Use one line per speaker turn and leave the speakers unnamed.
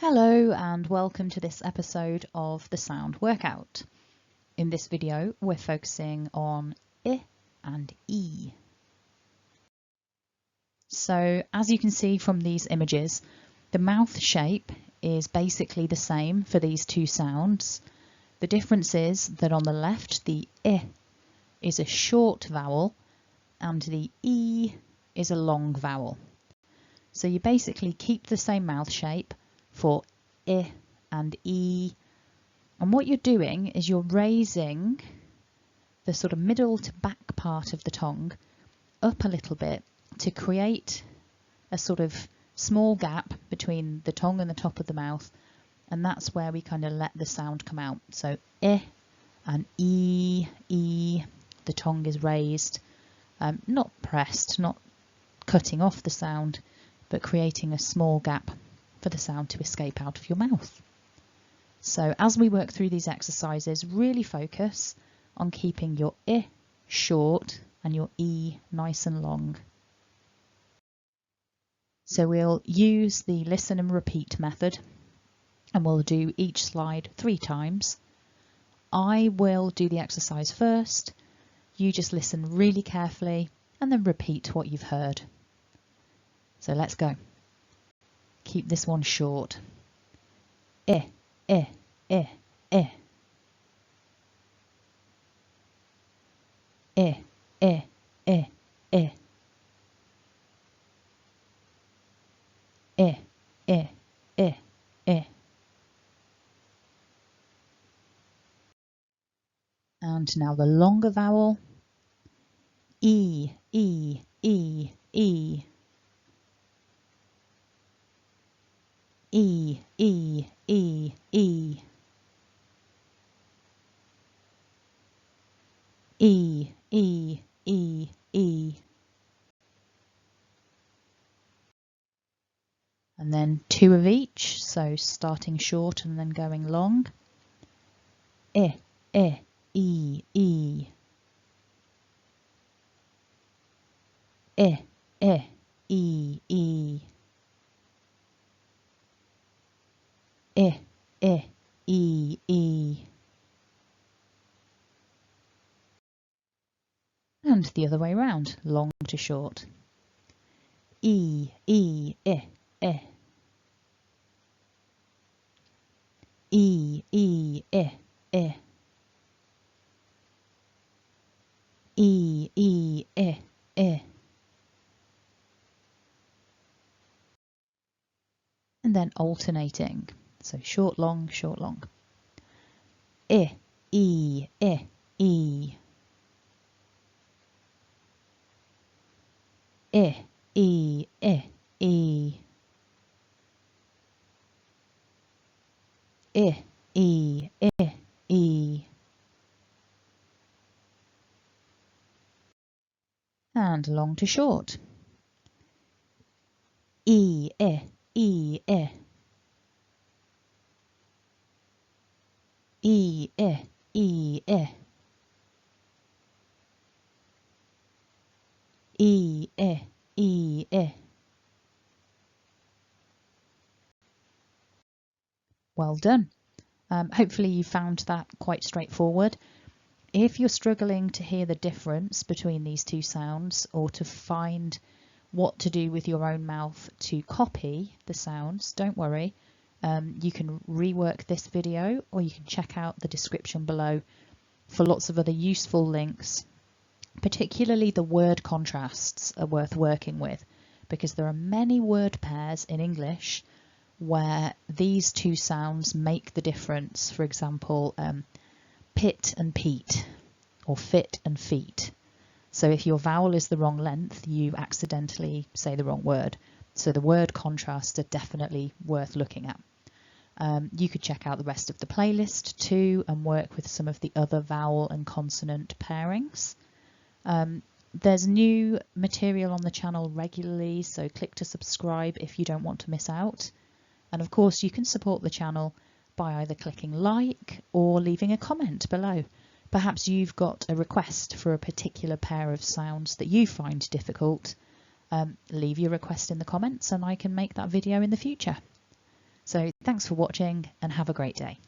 Hello and welcome to this episode of the Sound Workout. In this video we're focusing on I and E. So as you can see from these images, the mouth shape is basically the same for these two sounds. The difference is that on the left the I is a short vowel and the E is a long vowel. So you basically keep the same mouth shape for I and E, and what you're doing is you're raising the sort of middle to back part of the tongue up a little bit to create a sort of small gap between the tongue and the top of the mouth, and that's where we kind of let the sound come out. So I and E, the tongue is raised, not pressed, not cutting off the sound, but creating a small gap for the sound to escape out of your mouth. So as we work through these exercises, really focus on keeping your I short and your E nice and long. So we'll use the listen and repeat method, and we'll do each slide 3 times. I will do the exercise first, you just listen really carefully and then repeat what you've heard. So let's go. Keep this one short. I, I, I, I. I, I, I, I. I, I, I, I. And now the longer vowel. E, E, E, E. E, E, E, E. E, E, E, E. And then 2 of each, so starting short and then going long. I, I, E, E. I, I, E, E. I, I, E, E. And the other way round, long to short. E, E, I, I. E, E, I, I. E, E, I, I. And then alternating. So short, long, short, long. I, E, I, E. I, E, I, E. I, E, I, E. And long to short. E, I, E, I. E, I, E, I. E, I, E, I. Well done. Hopefully you found that quite straightforward. If you're struggling to hear the difference between these two sounds or to find what to do with your own mouth to copy the sounds, don't worry. You can rework this video or you can check out the description below for lots of other useful links. Particularly the word contrasts are worth working with because there are many word pairs in English where these two sounds make the difference. For example, pit and peat, or fit and feet. So if your vowel is the wrong length, you accidentally say the wrong word. So the word contrasts are definitely worth looking at. You could check out the rest of the playlist too and work with some of the other vowel and consonant pairings. There's new material on the channel regularly, so click to subscribe if you don't want to miss out. And of course you can support the channel by either clicking like or leaving a comment below. Perhaps you've got a request for a particular pair of sounds that you find difficult. Leave your request in the comments and I can make that video in the future. So thanks for watching and have a great day.